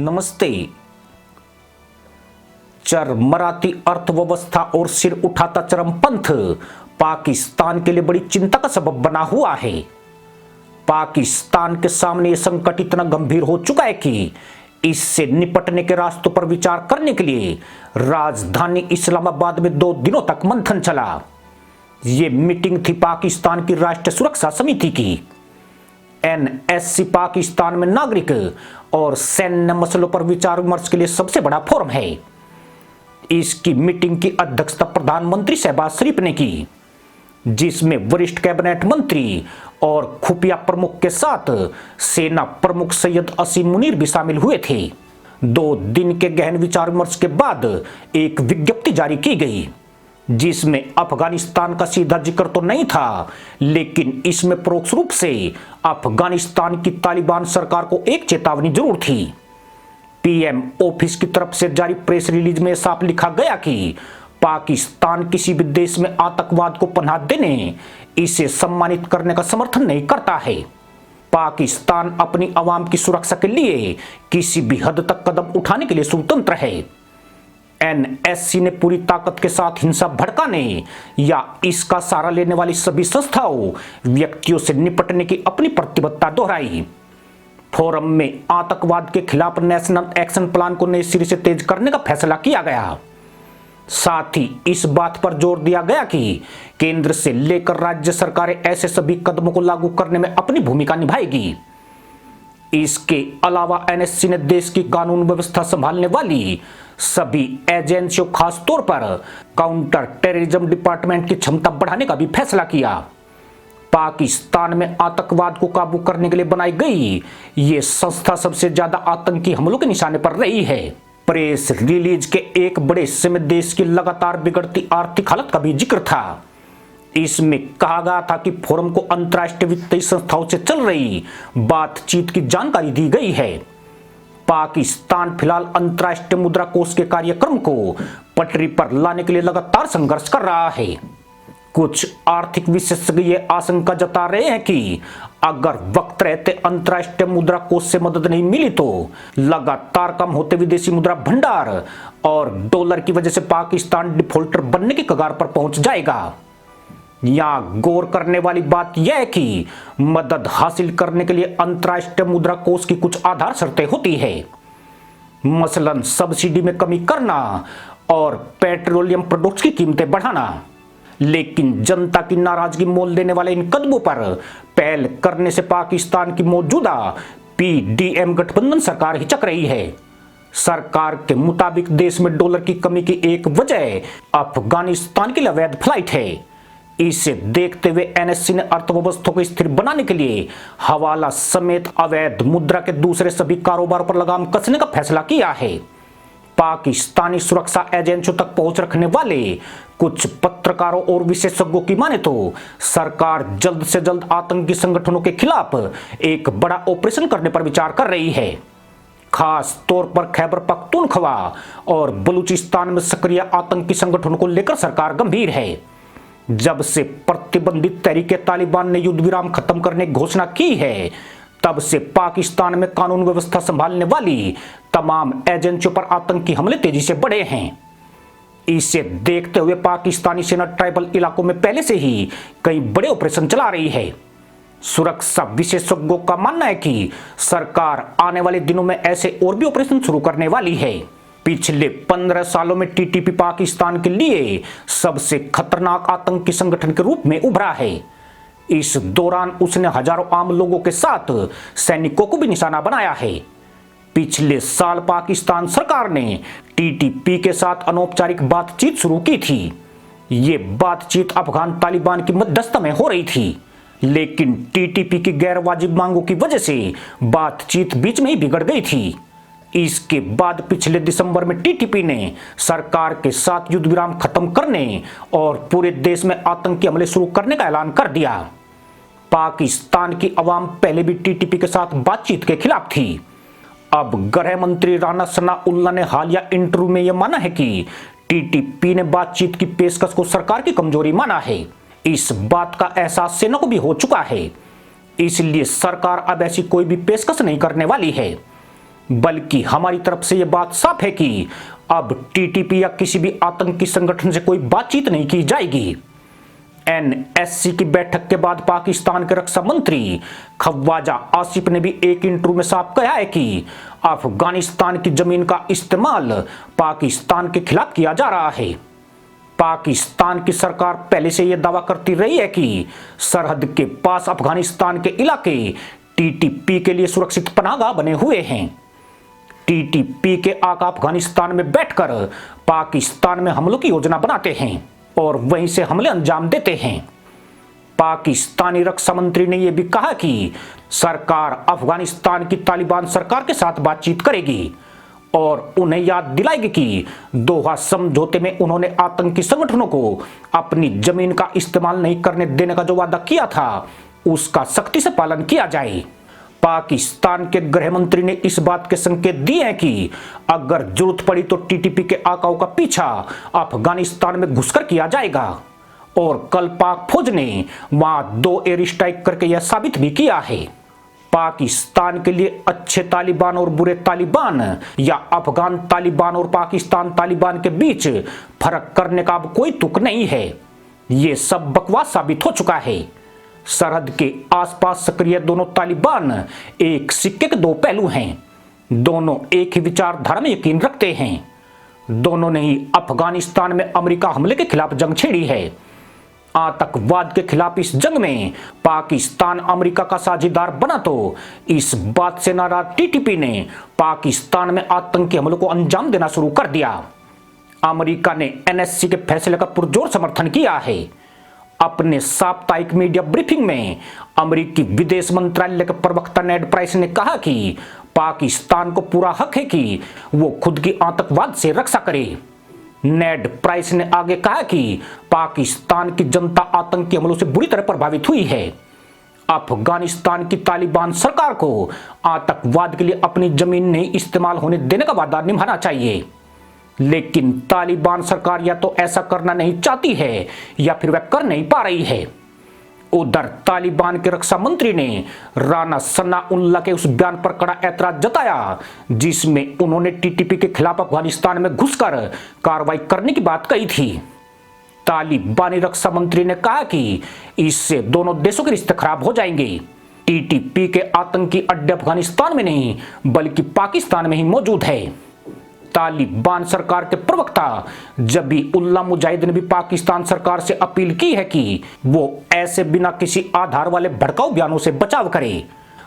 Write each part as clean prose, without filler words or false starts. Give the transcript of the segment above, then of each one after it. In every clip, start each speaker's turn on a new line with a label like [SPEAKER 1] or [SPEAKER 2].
[SPEAKER 1] नमस्ते। चरमराती अर्थव्यवस्था और सिर उठाता चरमपंथ पाकिस्तान के लिए बड़ी चिंता का सबब बना हुआ है। पाकिस्तान के सामने यह संकट इतना गंभीर हो चुका है कि इससे निपटने के रास्तों पर विचार करने के लिए राजधानी इस्लामाबाद में 2 दिनों तक मंथन चला। ये मीटिंग थी पाकिस्तान की राष्ट्रीय सुरक्षा समिति की। एनएससी पाकिस्तान में नागरिक और सैन्य मसलों पर विचार विमर्श के लिए सबसे बड़ा फोरम है। इसकी मीटिंग की अध्यक्षता प्रधानमंत्री शहबाज शरीफ ने की, जिसमें वरिष्ठ कैबिनेट मंत्री और खुफिया प्रमुख के साथ सेना प्रमुख सैयद असीम मुनीर भी शामिल हुए थे। 2 दिन के गहन विचार विमर्श के बाद एक विज्ञप्ति जारी की गई, जिसमें अफगानिस्तान का सीधा जिक्र तो नहीं था, लेकिन इसमें परोक्ष रूप से अफगानिस्तान की तालिबान सरकार को एक चेतावनी जरूर थी। पीएम ऑफिस की तरफ से जारी प्रेस रिलीज में साफ लिखा गया कि पाकिस्तान किसी भी देश में आतंकवाद को पनाह देने, इसे सम्मानित करने का समर्थन नहीं करता है। पाकिस्तान अपनी आवाम की सुरक्षा के लिए किसी भी हद तक कदम उठाने के लिए स्वतंत्र है। एनएससी ने पूरी ताकत के साथ हिंसा भड़काने या इसका सहारा लेने वाली सभी संस्थाओं, व्यक्तियों से निपटने की अपनी प्रतिबद्धता दोहराई। फोरम में आतंकवाद के खिलाफ नेशनल एक्शन प्लान को नए सिरे से तेज करने का फैसला किया गया। साथ ही इस बात पर जोर दिया गया कि केंद्र से लेकर राज्य सरकारें ऐसे सभी कदमों को लागू करने में अपनी भूमिका निभाएगी। इसके अलावा एनएससी ने देश की कानून व्यवस्था संभालने वाली सभी एजेंसियों, खासतौर पर काउंटर टेररिज्म डिपार्टमेंट की क्षमता बढ़ाने का भी फैसला किया। पाकिस्तान में आतंकवाद को काबू करने के लिए बनाई गई ये संस्था सबसे ज्यादा आतंकी हमलों के निशाने पर रही है। प्रेस रिलीज के एक बड़े हिस्से में देश की लगातार बिगड़ती आर्थिक हालत का भी जिक्र था। इसमें कहा गया था कि फोरम को अंतर्राष्ट्रीय वित्तीय संस्थाओं से चल रही बातचीत की जानकारी दी गई है। पाकिस्तान फिलहाल अंतर्राष्ट्रीय मुद्रा कोष के कार्यक्रम को पटरी पर लाने के लिए लगातार संघर्ष कर रहा है। कुछ आर्थिक विशेषज्ञ ये आशंका जता रहे हैं कि अगर वक्त रहते अंतर्राष्ट्रीय मुद्रा कोष से मदद नहीं मिली तो लगातार कम होते विदेशी मुद्रा भंडार और डॉलर की वजह से पाकिस्तान डिफॉल्टर बनने की कगार पर पहुंच जाएगा। यहां गौर करने वाली बात यह है कि मदद हासिल करने के लिए अंतर्राष्ट्रीय मुद्रा कोष की कुछ आधार शर्तें होती है, मसलन सब्सिडी में कमी करना और पेट्रोलियम प्रोडक्ट्स की कीमतें बढ़ाना। लेकिन जनता की नाराजगी मोल लेने वाले इन कदमों पर पहल करने से पाकिस्तान की मौजूदा पीडीएम गठबंधन सरकार हिचक रही है। सरकार के मुताबिक देश में डॉलर की कमी की एक वजह अफगानिस्तान के लिए अवैध फ्लाइट है। इसे देखते हुए एनएससी ने अर्थव्यवस्था को स्थिर बनाने के लिए हवाला समेत अवैध मुद्रा के दूसरे सभी कारोबार पर लगाम कसने का फैसला किया है। पाकिस्तानी सुरक्षा एजेंसियों तक पहुंच रखने वाले कुछ पत्रकारों और विशेषज्ञों की माने तो सरकार जल्द से जल्द आतंकी संगठनों के खिलाफ एक बड़ा ऑपरेशन करने पर विचार कर रही है। खास तौर पर खैबर पख्तूनख्वा और बलूचिस्तान में सक्रिय आतंकी संगठनों को लेकर सरकार गंभीर है। जब से प्रतिबंधित तहरीके तालिबान ने युद्ध विराम खत्म करने की घोषणा की है, तब से पाकिस्तान में कानून व्यवस्था संभालने वाली तमाम एजेंसियों पर आतंकी हमले तेजी से बढ़े हैं। इसे देखते हुए पाकिस्तानी सेना ट्राइबल इलाकों में पहले से ही कई बड़े ऑपरेशन चला रही है। सुरक्षा विशेषज्ञों का मानना है कि सरकार आने वाले दिनों में ऐसे और भी ऑपरेशन शुरू करने वाली है। पिछले 15 सालों में टीटीपी पाकिस्तान के लिए सबसे खतरनाक आतंकी संगठन के रूप में उभरा है। इस दौरान उसने हजारों आम लोगों के साथ सैनिकों को भी निशाना बनाया है। पिछले साल पाकिस्तान सरकार ने टीटीपी के साथ अनौपचारिक बातचीत शुरू की थी। ये बातचीत अफगान तालिबान की मध्यस्थता में हो रही थी, लेकिन टीटीपी की गैर वाजिब मांगों की वजह से बातचीत बीच में ही बिगड़ गई थी। इसके बाद पिछले दिसंबर में टीटीपी ने सरकार के साथ युद्ध विराम खत्म करने और पूरे देश में आतंकी हमले शुरू करने का ऐलान कर दिया। पाकिस्तान की आवाम पहले भी टीटीपी के साथ बातचीत के खिलाफ थी। अब गृह मंत्री राना सनाउल्लाह ने हालिया इंटरव्यू में यह माना है कि टीटीपी ने बातचीत की पेशकश को सरकार की कमजोरी माना है। इस बात का एहसास सेना को भी हो चुका है, इसलिए सरकार अब ऐसी कोई भी पेशकश नहीं करने वाली है। बल्कि हमारी तरफ से यह बात साफ है कि अब टीटीपी या किसी भी आतंकी संगठन से कोई बातचीत नहीं की जाएगी। एनएससी की बैठक के बाद पाकिस्तान के रक्षा मंत्री ख्वाजा आसिफ ने भी एक इंटरव्यू में साफ कहा है कि अफगानिस्तान की जमीन का इस्तेमाल पाकिस्तान के खिलाफ किया जा रहा है। पाकिस्तान की सरकार पहले से यह दावा करती रही है कि सरहद के पास अफगानिस्तान के इलाके टीटीपी के लिए सुरक्षित पनाहगाह बने हुए हैं। टीटीपी के आका अफगानिस्तान में बैठकर पाकिस्तान में हमलों की योजना बनाते हैं और वहीं से हमले अंजाम देते हैं। पाकिस्तानी रक्षा मंत्री ने यह भी कहा कि सरकार अफगानिस्तान की तालिबान सरकार के साथ बातचीत करेगी और उन्हें याद दिलाएगी कि दोहा समझौते में उन्होंने आतंकी संगठनों को अपनी जमीन का इस्तेमाल नहीं करने देने का जो वादा किया था उसका सख्ती से पालन किया जाए। पाकिस्तान के गृह मंत्री ने इस बात के संकेत दिए हैं कि अगर जरूरत पड़ी तो टीटीपी के आकाओं का पीछा अफगानिस्तान में घुसकर किया जाएगा और कल पाक फौज ने वहां 2 एयर स्ट्राइक करके यह साबित भी किया है। पाकिस्तान के लिए अच्छे तालिबान और बुरे तालिबान या अफगान तालिबान और पाकिस्तान तालिबान के बीच फर्क करने का अब कोई तुक नहीं है। ये सब बकवास साबित हो चुका है। सरहद के आसपास सक्रिय दोनों तालिबान एक सिक्के के 2 पहलू हैं। दोनों एक ही विचारधारा में यकीन रखते हैं। दोनों ने ही अफगानिस्तान में अमेरिका हमले के खिलाफ जंग छेड़ी है। आतंकवाद के खिलाफ इस जंग में पाकिस्तान अमेरिका का साझेदार बना तो इस बात से नाराज टीटीपी ने पाकिस्तान में आतंकी हमलों को अंजाम देना शुरू कर दिया। अमेरिका ने एनएससी के फैसले का पुरजोर समर्थन किया है। अपने साप्ताहिक मीडिया ब्रीफिंग में अमेरिकी विदेश मंत्रालय के प्रवक्ता नेड प्राइस ने कहा कि पाकिस्तान को पूरा हक है कि वो खुद की आतंकवाद से रक्षा करे। नेड प्राइस ने आगे कहा कि पाकिस्तान की जनता आतंकी हमलों से बुरी तरह प्रभावित हुई है। अफगानिस्तान की तालिबान सरकार को आतंकवाद के लिए अपनी जमीन नहीं इस्तेमाल होने देने का वादा निभाना चाहिए, लेकिन तालिबान सरकार या तो ऐसा करना नहीं चाहती है या फिर वह कर नहीं पा रही है। उधर तालिबान के रक्षा मंत्री ने राना सनाउल्लाह के उस बयान पर कड़ा ऐतराज जताया जिसमें उन्होंने टीटीपी के खिलाफ अफगानिस्तान में घुसकर कार्रवाई करने की बात कही थी। तालिबानी रक्षा मंत्री ने कहा कि इससे दोनों देशों के रिश्ते खराब हो जाएंगे। टीटीपी के आतंकी अड्डे अफगानिस्तान में नहीं बल्कि पाकिस्तान में ही मौजूद है। तालिबान सरकार के प्रवक्ता जबीउल्लाह मुजाहिद ने भी पाकिस्तान सरकार से अपील की है कि वो ऐसे बिना किसी आधार वाले भड़काऊ बयानों से बचाव करे।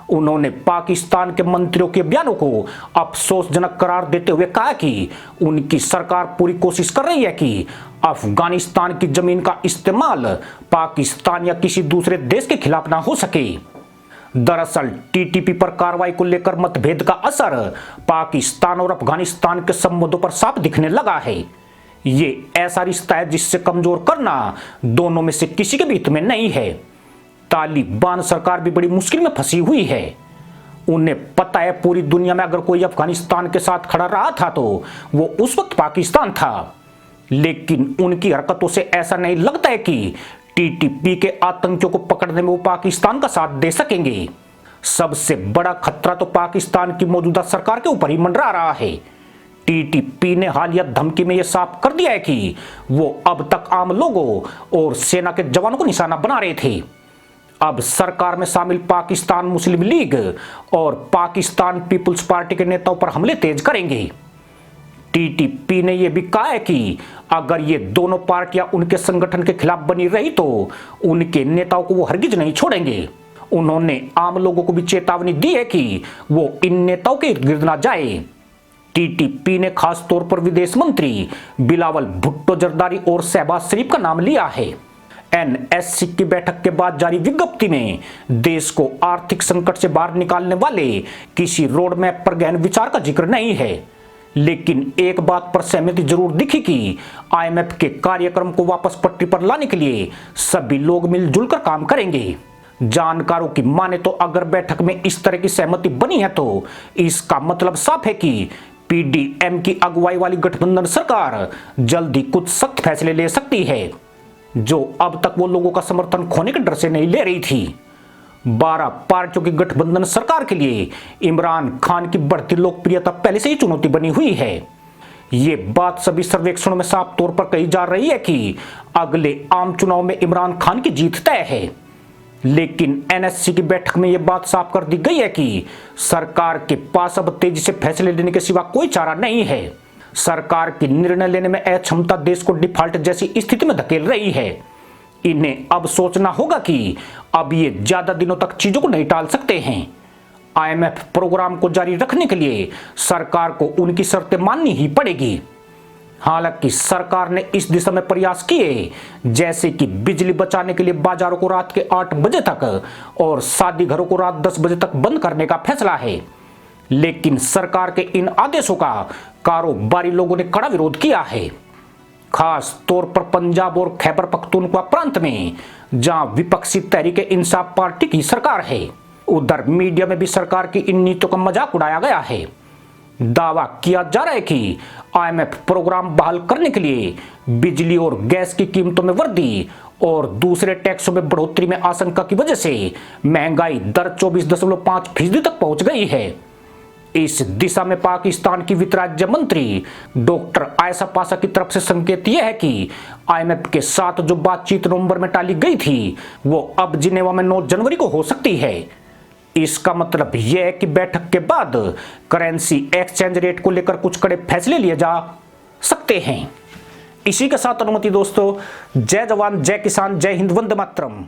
[SPEAKER 1] उन्होंने पाकिस्तान के मंत्रियों के बयानों को अफसोसजनक करार देते हुए कहा कि उनकी सरकार पूरी कोशिश कर रही है कि अफगानिस्तान की जमीन का इस्तेमाल पाकिस्तान या किसी दूसरे देश के खिलाफ ना हो सके। दरअसल टीटीपी पर कार्रवाई को लेकर मतभेद का असर पाकिस्तान और अफगानिस्तान के संबंधों पर साफ दिखने लगा है। ये ऐसा रिश्ता है जिससे कमजोर करना दोनों में से किसी के भी हित में नहीं है। तालिबान सरकार भी बड़ी मुश्किल में फंसी हुई है। उन्हें पता है पूरी दुनिया में अगर कोई अफगानिस्तान के साथ खड़ा रहा था तो वो उस वक्त पाकिस्तान था, लेकिन उनकी हरकतों से ऐसा नहीं लगता है कि टीटीपी के आतंकियों को पकड़ने में वो पाकिस्तान का साथ दे सकेंगे। सबसे बड़ा खतरा तो पाकिस्तान की मौजूदा सरकार के ऊपर ही मंडरा रहा है। टीटीपी ने हालिया धमकी में यह साफ कर दिया है कि वो अब तक आम लोगों और सेना के जवानों को निशाना बना रहे थे। अब सरकार में शामिल पाकिस्तान मुस्लिम लीग और पाकिस्तान पीपुल्स पार्टी के नेताओं पर हमले तेज करेंगे। टीटीपी ने यह भी कहा है कि अगर ये दोनों पार्टियां उनके संगठन के खिलाफ बनी रही तो उनके नेताओं को वो हरगिज नहीं छोड़ेंगे। उन्होंने आम लोगों को भी चेतावनी दी है कि वो इन नेताओं के इर्द गिर्द ना जाए। टीटीपी ने खास तौर पर विदेश मंत्री बिलावल भुट्टो जरदारी और शहबाज शरीफ का नाम लिया है। एनएससी की बैठक के बाद जारी विज्ञप्ति में देश को आर्थिक संकट से बाहर निकालने वाले किसी रोड मैप पर गहन विचार का जिक्र नहीं है, लेकिन एक बात पर सहमति जरूर दिखी कि आईएमएफ के कार्यक्रम को वापस पटरी पर लाने के लिए सभी लोग मिलजुल कर काम करेंगे। जानकारों की माने तो अगर बैठक में इस तरह की सहमति बनी है तो इसका मतलब साफ है कि पीडीएम की अगुवाई वाली गठबंधन सरकार जल्द ही कुछ सख्त फैसले ले सकती है, जो अब तक वो लोगों का समर्थन खोने के डर से नहीं ले रही थी। 12 पार्टियों की गठबंधन सरकार के लिए इमरान खान की बढ़ती लोकप्रियता पहले से ही चुनौती बनी हुई है। ये बात सभी सर्वेक्षणों में साफ तौर पर कही जा रही है कि अगले आम चुनाव में इमरान खान की जीत तय है। लेकिन एनएससी की बैठक में यह बात साफ कर दी गई है कि सरकार के पास अब तेजी से फैसले लेने के सिवा कोई चारा नहीं है। सरकार की निर्णय लेने में अक्षमता देश को डिफॉल्ट जैसी स्थिति में धकेल रही है। इन्हें अब सोचना होगा कि अब ये ज्यादा दिनों तक चीजों को नहीं टाल सकते हैं। आईएमएफ प्रोग्राम को जारी रखने के लिए सरकार को उनकी शर्तें माननी ही पड़ेगी। हालांकि सरकार ने इस दिशा में प्रयास किए, जैसे कि बिजली बचाने के लिए बाजारों को रात के 8 बजे तक और शादी घरों को रात 10 बजे तक बंद करने का फैसला है। लेकिन सरकार के इन आदेशों का कारोबारी लोगों ने कड़ा विरोध किया है, खास तौर पर पंजाब और खैबर पख्तूनख्वा प्रांत में, जहां विपक्षी तहरीक इंसाफ पार्टी की सरकार है। उधर मीडिया में भी सरकार की इन नीतियों का मजाक उड़ाया गया है। दावा किया जा रहा है कि आईएमएफ प्रोग्राम बहाल करने के लिए बिजली और गैस की कीमतों में वृद्धि और दूसरे टैक्सों में बढ़ोतरी में आशंका की वजह से महंगाई दर 24.5% तक पहुंच गई है। इस दिशा में पाकिस्तान की वित्त राज्य मंत्री डॉक्टर आयशा पाशा की तरफ से संकेत यह है कि आईएमएफ के साथ जो बातचीत नवंबर में टाली गई थी वो अब जिनेवा में 9 जनवरी को हो सकती है। इसका मतलब यह है कि बैठक के बाद करेंसी एक्सचेंज रेट को लेकर कुछ कड़े फैसले लिए जा सकते हैं। इसी के साथ अनुमति दोस्तों, जय जवान जय किसान जय हिंद, वंदे मातरम।